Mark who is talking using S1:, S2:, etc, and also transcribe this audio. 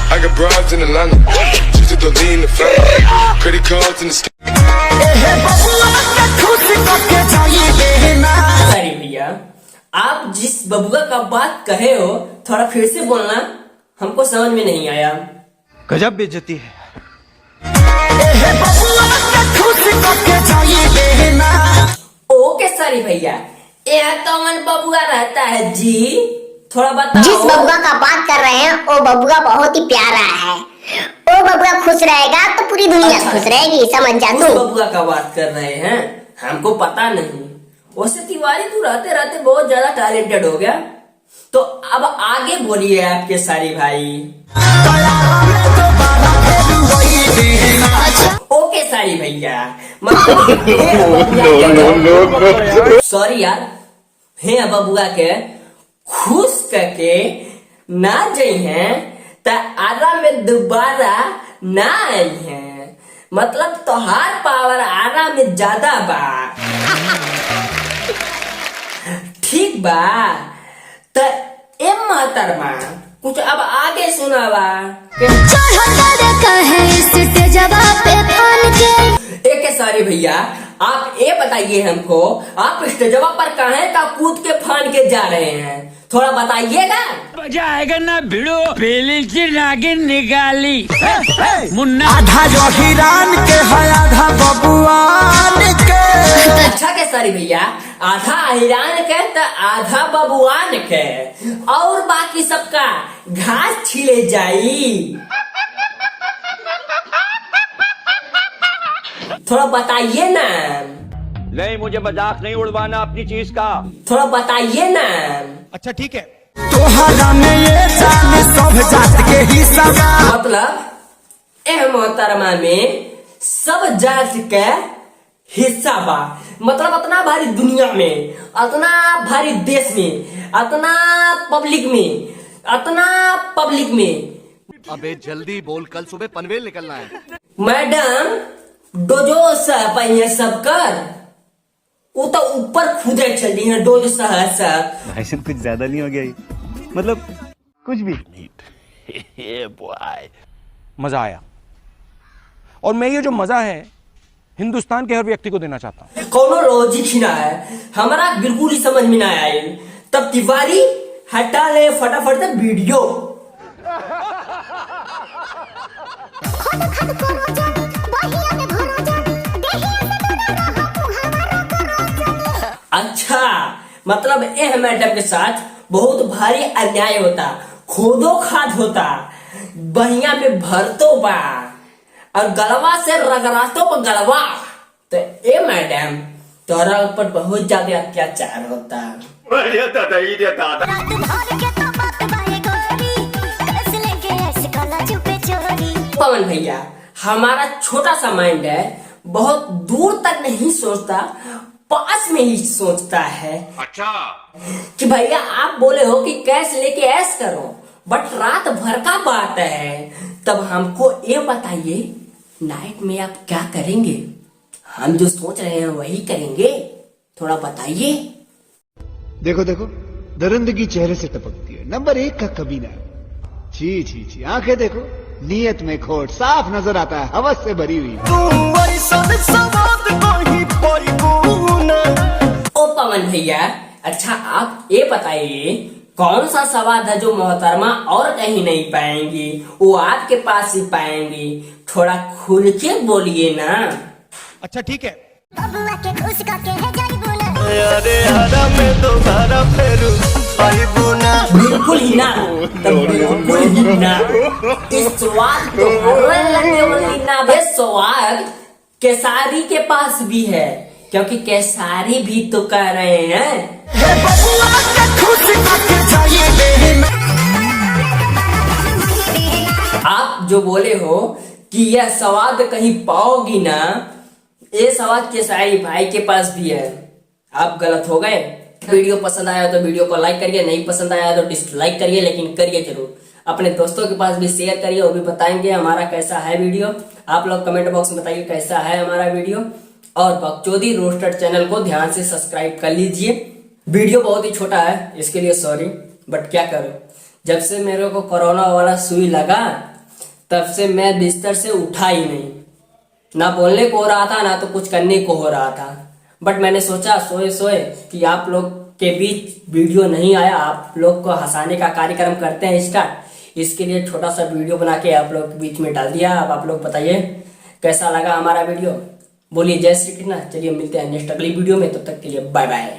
S1: I got broads in Atlanta, just to lean the family, credit cards in the sky.
S2: Sorry भैया, आप जिस बबुआ का बात कहे हो थोड़ा फिर से बोलना, हमको समझ में नहीं आया।
S3: गजब बेइज्जती है।
S2: ओके सॉरी भैया, यह कौन बबुआ रहता है जी, थोड़ा बताओ।
S4: जिस बबुआ का बात कर रहे हैं वो बबुआ बहुत ही प्यारा है। वो बबुआ खुश रहेगा तो पूरी दुनिया खुश रहेगी, समझ जा तू।
S2: बबुआ का बात कर रहे हैं, हमको पता नहीं। वैसे तिवारी तू रहते रहते बहुत ज्यादा टैलेंटेड हो गया। तो अब आगे बोलिए आपके सारी भाई। ओके सारी भैया, सॉरी यार, हे बबुआ के खुश करके ना जाई हैं त आरा में दोबारा ना आई हैं। मतलब तोहार पावर आरा में ज्यादा बा। ठीक बा, त ए महतरमा कुछ अब आगे सुनावा। एक सॉरी भैया, आप ये बताइए हमको, आप स्टेजवा पर कहे का कूद के फान के जा रहे हैं, थोड़ा बताइएगा।
S5: मजा आएगा ना भिड़ो, पहले से नागिन निकाली मुन्ना।
S3: आधा जो हिरान के है आधा बबुआन के।
S2: अच्छा के सॉरी भैया, आधा हिरान के तो आधा बबुआन के, और बाकी सबका घास छिले जाई। थोड़ा बताइए ना।
S5: नहीं, मुझे मजाक नहीं उड़वाना अपनी चीज का।
S2: थोड़ा बताइए ना।
S3: अच्छा ठीक है। तोहरा में ये जान सब जात के हिस्सा।
S2: मतलब एह मोहतरमा में सब जात के हिस्सा बा। मतलब इतना भारी दुनिया में, इतना भारी देश में, इतना पब्लिक में।
S3: अबे जल्दी बोल, कल सुबह पनवेल निकलना है।
S2: मैडम डोजो सह पाइए सब कर, वो तो ऊपर खुदे चली है डोज सह सब।
S6: भाई कुछ ज्यादा नहीं हो गया ये? मतलब कुछ भी।
S7: मजा आया, और मैं ये जो मजा है हिंदुस्तान के हर व्यक्ति को देना चाहता हूँ।
S2: कोनो लॉजिक ही ना है, हमारा बिल्कुल ही समझ में ना आए। तब तिवारी हटा ले फटाफट से वीडियो। अच्छा, मतलब एह मैडम के साथ बहुत भारी अन्याय होता, खोदो खाद होता, बहिया में भरतो बा और गलवा से रगड़ातो बा गलवा। तो ए मैडम तोरा ऊपर बहुत ज्यादा अत्याचार होता। पवन भैया, हमारा छोटा सा माइंड है, बहुत दूर तक नहीं सोचता, पास में ही सोचता है।
S5: अच्छा,
S2: कि भैया आप बोले हो कि कैश लेके ऐश करो, बट रात भर का बात है। तब हमको ये बताइए, नाइट में आप क्या करेंगे? हम जो सोच रहे हैं वही करेंगे, थोड़ा बताइए।
S8: देखो देखो, दरिंदगी चेहरे से टपकती है, नंबर 1 का कमीना। छी छी छी, आंखें देखो, नीयत में खोट साफ नजर आता है, हवस से भरी हुई।
S2: ओ पवन भैया, अच्छा आप ये बताइए, कौन सा सवाद है जो मोहतरमा और कहीं नहीं पाएंगी, वो आपके पास ही पाएंगी? थोड़ा खुल के बोलिए ना।
S8: अच्छा ठीक है।
S2: बिल्कुल ही ना, तो बिल्कुल ही ना। इस स्वाद तो हर लगने वाली ना, बस स्वाद केसारी के पास भी है, क्योंकि केसारी भी तो कह रहे हैं। आप जो बोले हो कि यह स्वाद कहीं पाओगी ना, ये स्वाद केसारी भाई के पास भी है, आप गलत हो गए। वीडियो पसंद आया तो वीडियो को लाइक करिए, नहीं पसंद आया तो डिसलाइक करिए, लेकिन करिए जरूर। अपने दोस्तों के पास भी शेयर करिए, वो भी बताएंगे हमारा कैसा है वीडियो। आप लोग कमेंट बॉक्स में बताइए कैसा है हमारा वीडियो। और बकचोदी रोस्टेड चैनल को ध्यान से सब्सक्राइब कर लीजिए। वीडियो बहुत ही छोटा है, इसके लिए सॉरी, बट क्या करूं, जब से मेरे को कोरोना वाला सुई लगा तब से मैं बिस्तर से उठा ही नहीं, ना बोलने को हो रहा था ना तो कुछ करने को हो रहा था। बट मैंने सोचा सोए सोए कि आप लोग के बीच वीडियो नहीं आया, आप लोग को हंसाने का कार्यक्रम करते हैं स्टार्ट, इसके लिए छोटा सा वीडियो बना के आप लोग के बीच में डाल दिया। अब आप लोग बताइए कैसा लगा हमारा वीडियो। बोलिए जय श्री कृष्ण। चलिए मिलते हैं नेक्स्ट अगली वीडियो में, तब तक के लिए बाय बाय।